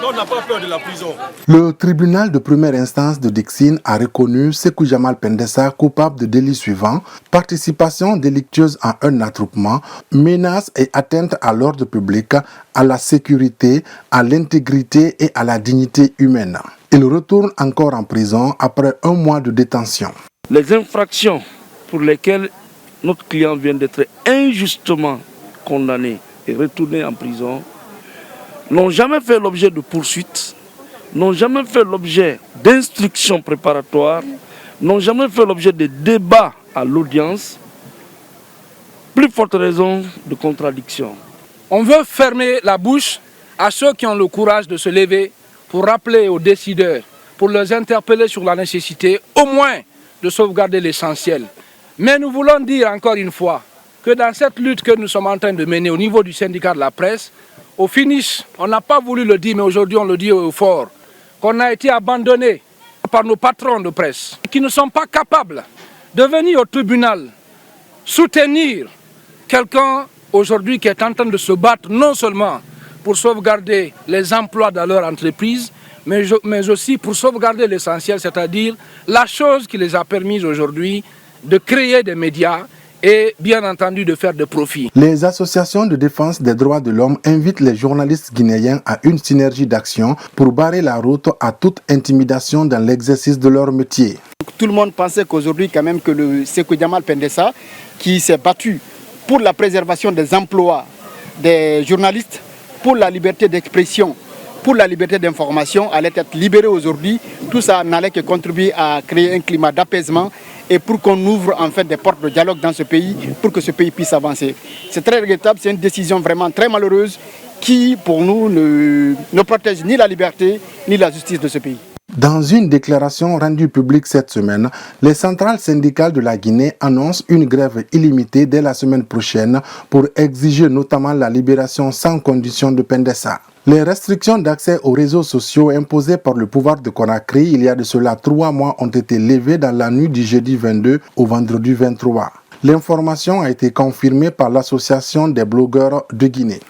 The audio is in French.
on n'a pas peur de la prison. Le tribunal de première instance de Dixine a reconnu Sékou Jamal Pendessa coupable de délits suivants: participation délictueuse à un attroupement, menace et atteinte à l'ordre public, à la sécurité, à l'intégrité et à la dignité humaine. Il retourne encore en prison après 1 mois de détention. Les infractions pour lesquelles notre client vient d'être injustement condamné et retourné en prison n'ont jamais fait l'objet de poursuites, n'ont jamais fait l'objet d'instructions préparatoires, n'ont jamais fait l'objet de débats à l'audience. Plus forte raison de contradiction. On veut fermer la bouche à ceux qui ont le courage de se lever pour rappeler aux décideurs, pour les interpeller sur la nécessité au moins de sauvegarder l'essentiel. Mais nous voulons dire encore une fois que dans cette lutte que nous sommes en train de mener au niveau du syndicat de la presse, au finish, on n'a pas voulu le dire, mais aujourd'hui on le dit au fort, qu'on a été abandonné par nos patrons de presse, qui ne sont pas capables de venir au tribunal soutenir quelqu'un aujourd'hui qui est en train de se battre non seulement pour sauvegarder les emplois dans leur entreprise, mais aussi pour sauvegarder l'essentiel, c'est-à-dire la chose qui les a permis aujourd'hui de créer des médias et bien entendu de faire des profits. Les associations de défense des droits de l'homme invitent les journalistes guinéens à une synergie d'action pour barrer la route à toute intimidation dans l'exercice de leur métier. Tout le monde pensait qu'aujourd'hui quand même que le Sékou Jamal Pendessa, qui s'est battu pour la préservation des emplois des journalistes, pour la liberté d'expression, pour la liberté d'information, allait être libéré aujourd'hui. Tout ça n'allait que contribuer à créer un climat d'apaisement et pour qu'on ouvre en fait des portes de dialogue dans ce pays, pour que ce pays puisse avancer. C'est très regrettable, c'est une décision vraiment très malheureuse qui, pour nous, ne protège ni la liberté ni la justice de ce pays. Dans une déclaration rendue publique cette semaine, les centrales syndicales de la Guinée annoncent une grève illimitée dès la semaine prochaine pour exiger notamment la libération sans condition de Pendessa. Les restrictions d'accès aux réseaux sociaux imposées par le pouvoir de Conakry il y a de cela 3 mois ont été levées dans la nuit du jeudi 22 au vendredi 23. L'information a été confirmée par l'Association des blogueurs de Guinée.